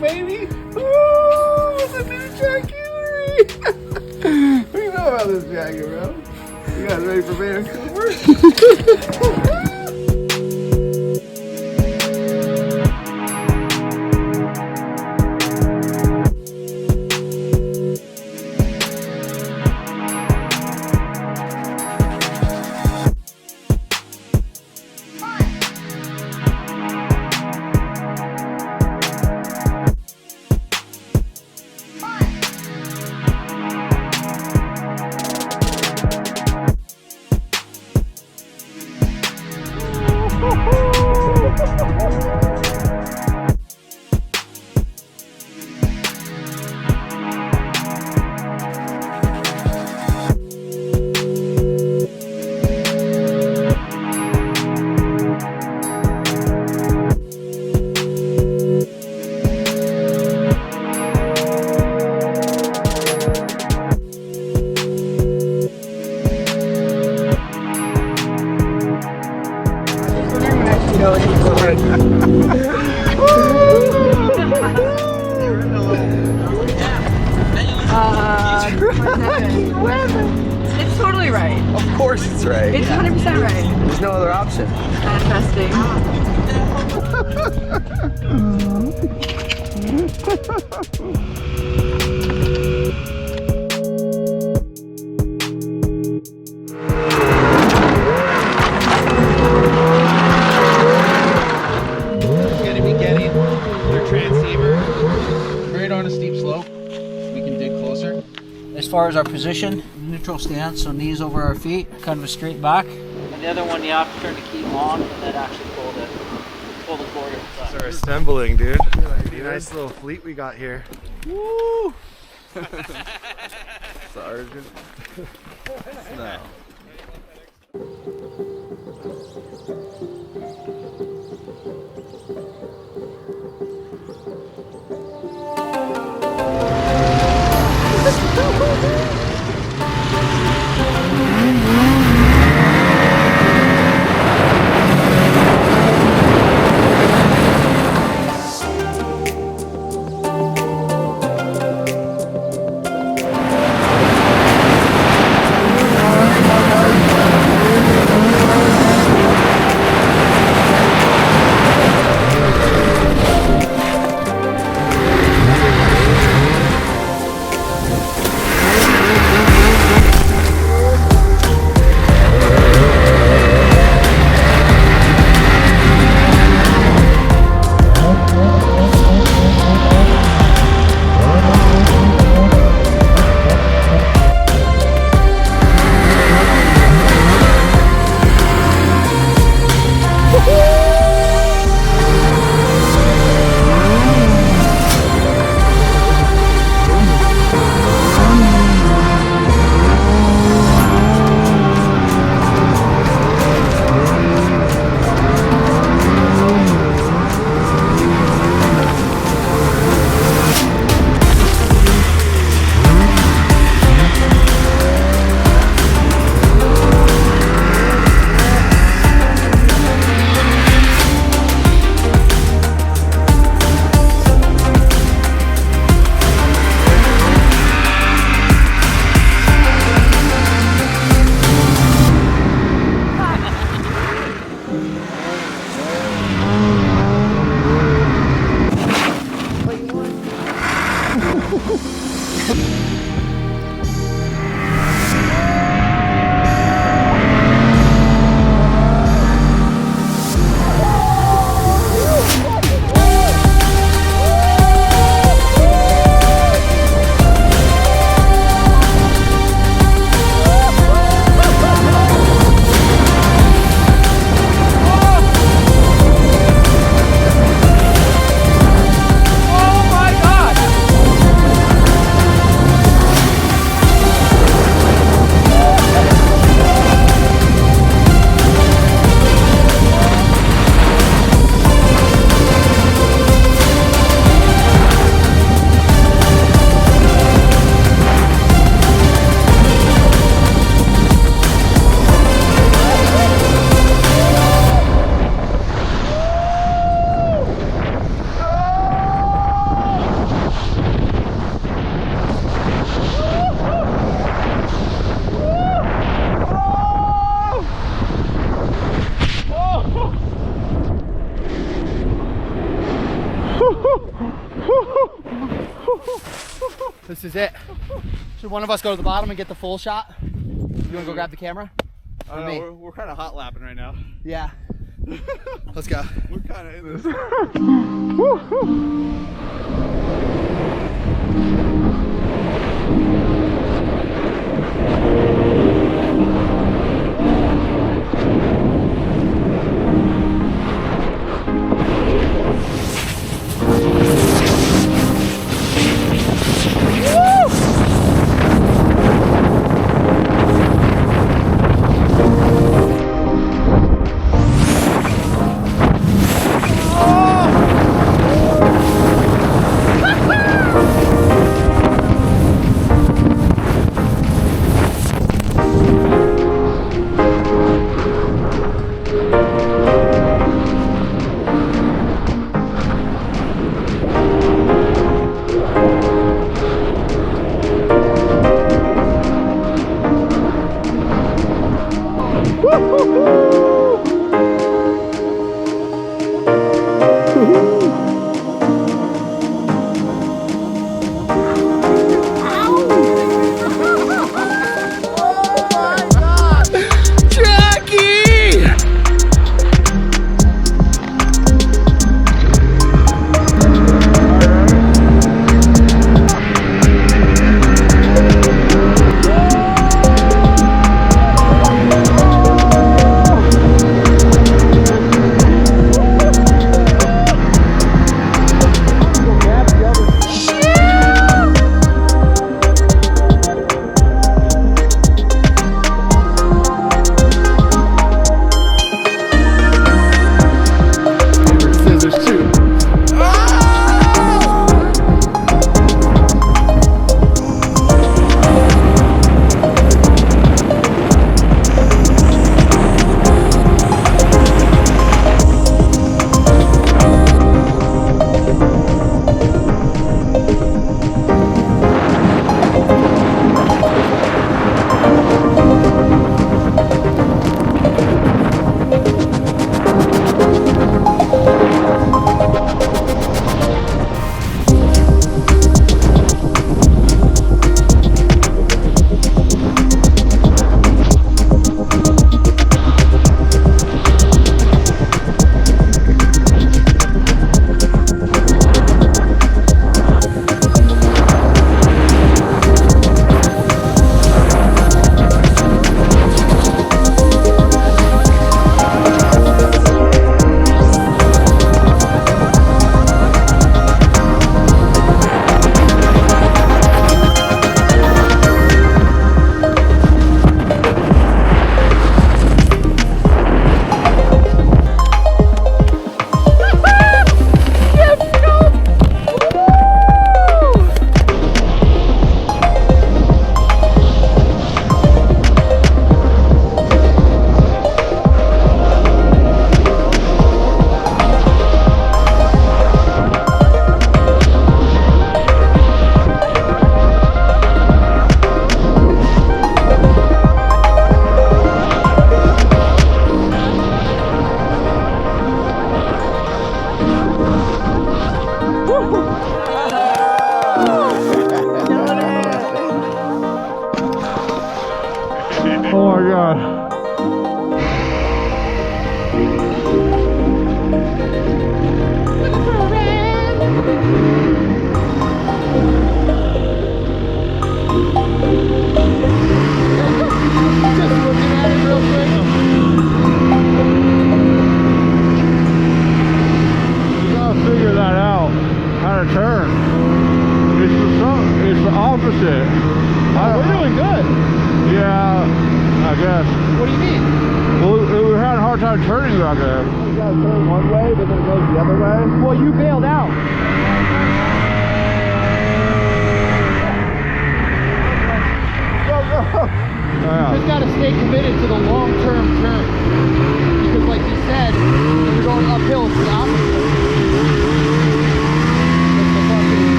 baby. Ooh, it's a new jacket. What do you know about this jacket, bro? You guys ready for Vancouver? It's totally right. Of course it's right. It's 100% right. There's no other option. Manifesting. Gonna be getting their transceiver right on a steep slope. We can dig closer. As far as our position, neutral stance, so knees over our feet, kind of a straight back. And the other one you have to turn the key long and then actually pull the cord. We're assembling, dude. Pretty nice little fleet we got here. Woo! Sergeant. No. This is it. Should one of us go to the bottom and get the full shot? You wanna go grab the camera? I don't know, we're kind of hot lapping right now. Yeah. Let's go. We're kind of in this.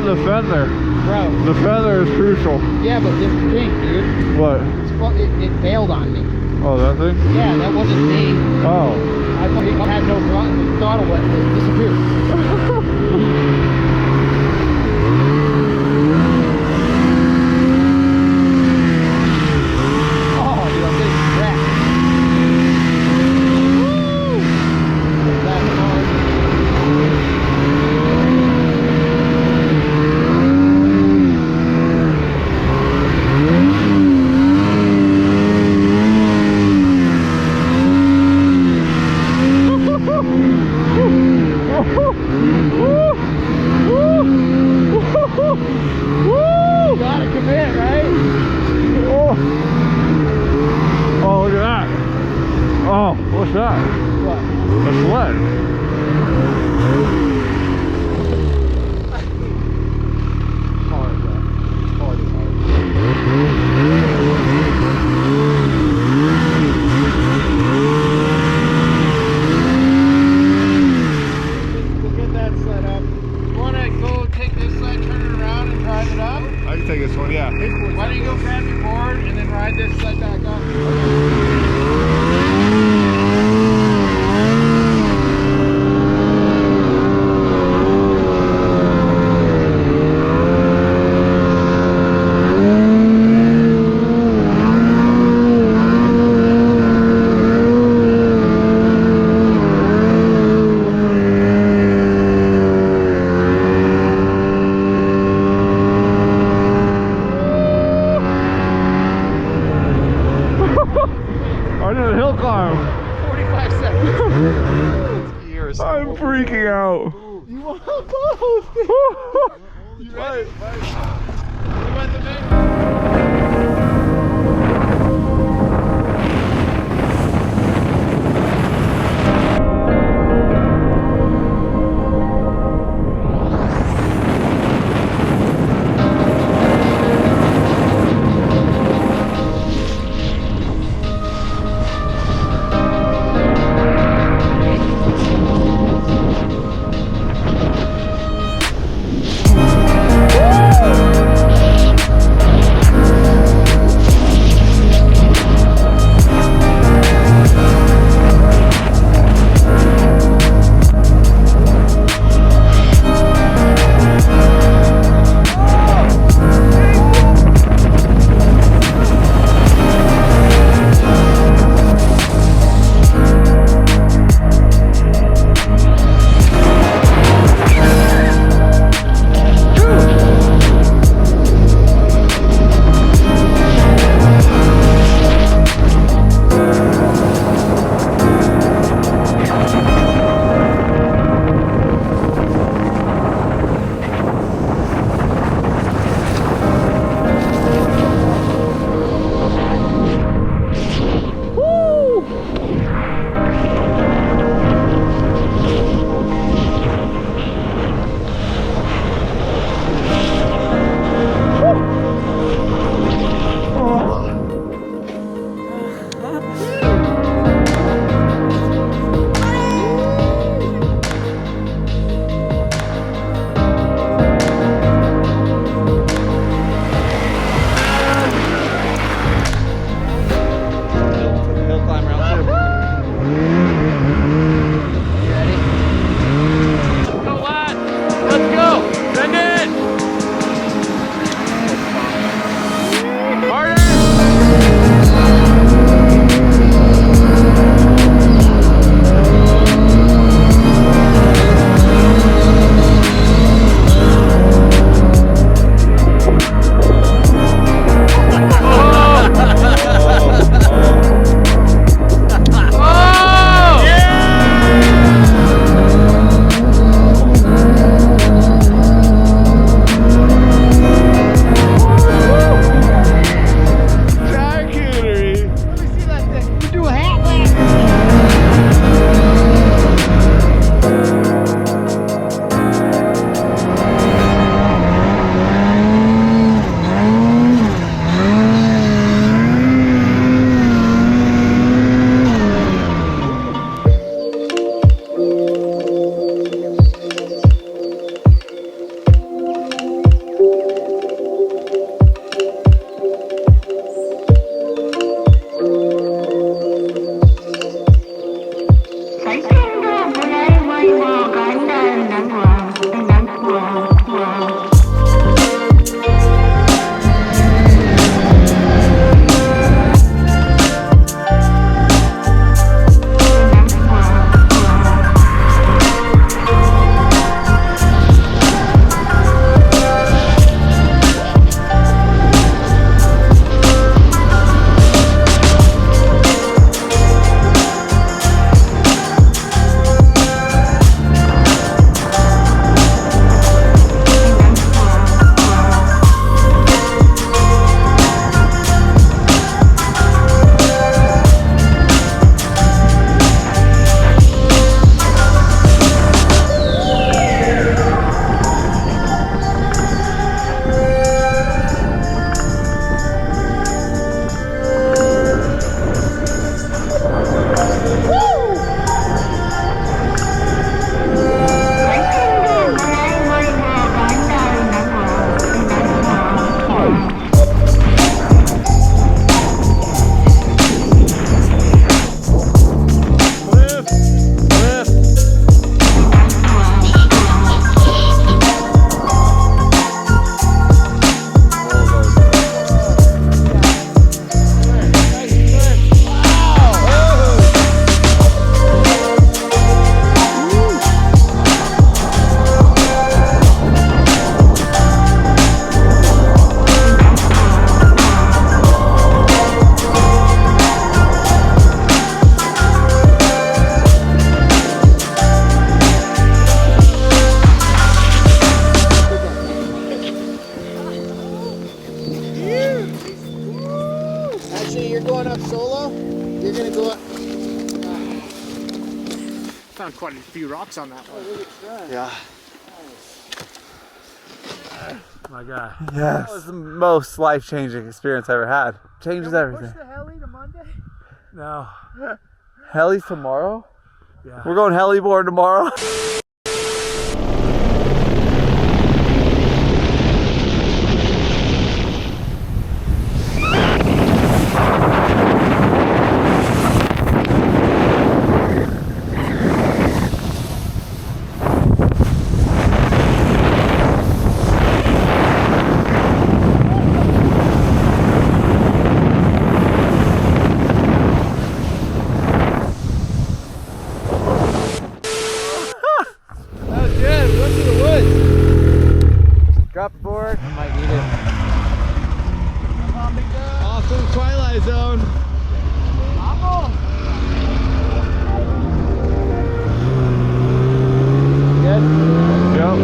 The feather. Bro. The feather is crucial. Yeah, but this thing, dude. What? It bailed on me. Oh, that thing? Yeah, that wasn't me. Oh. I thought it had no throttle, but it disappeared. Oh, dude, I'm getting wrecked. Woo! That's hard. Gotta commit, right? Oh. Oh, look at that. Oh, what's that? What? A sled. Hard, bro. Hard is hard. We'll get that sled up. You want to go take this sled, turn it around, and drive it up? I can take this one, yeah. Why don't you go grab your board and then ride this sled back up? I did a hill climb. 45 seconds. I'm freaking out. You want both? You ready? You want the big? found quite a few rocks on that one. Yeah. My God. Yes. That was the most life-changing experience I ever had. Changes everything. Push the heli to Monday? No. Heli's tomorrow? Yeah. We're going heli-boarding tomorrow. Drop the board. I might need it. Off to the Twilight Zone. Good? Yep.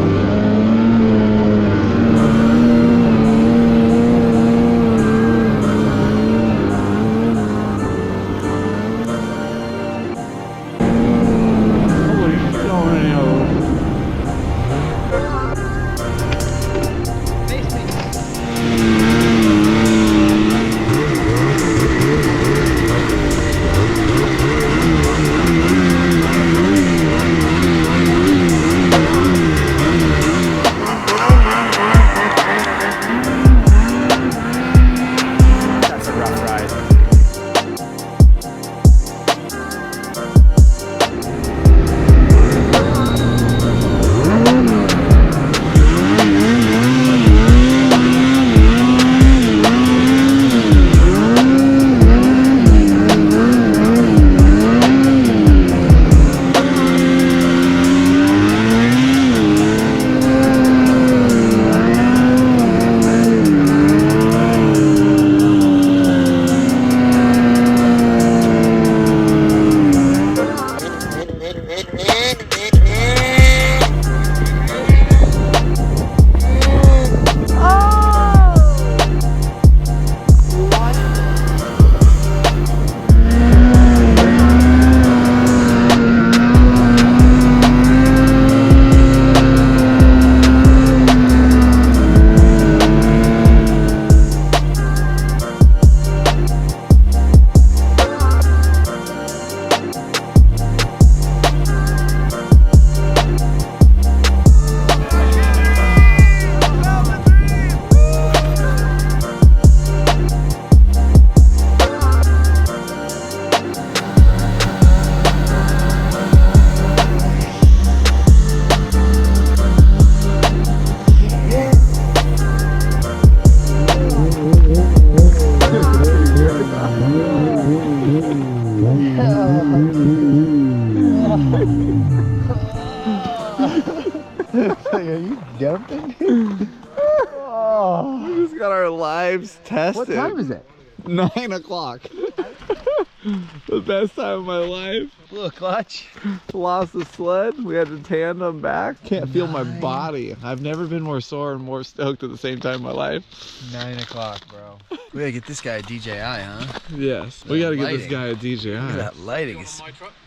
Are you jumping? Oh. We just got our lives tested. What time is it? 9 o'clock. The best time of my life. Look, clutch. Lost the sled. We had to tandem back. Can't feel my body. I've never been more sore and more stoked at the same time in my life. 9 o'clock, bro. We gotta get this guy a DJI, huh? Yes. We gotta get this guy a DJI. Look at that lighting is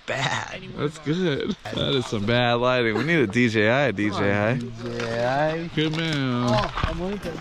bad. That's good. That is some bad lighting. We need a DJI. DJI. Come on. Oh, I'm waiting.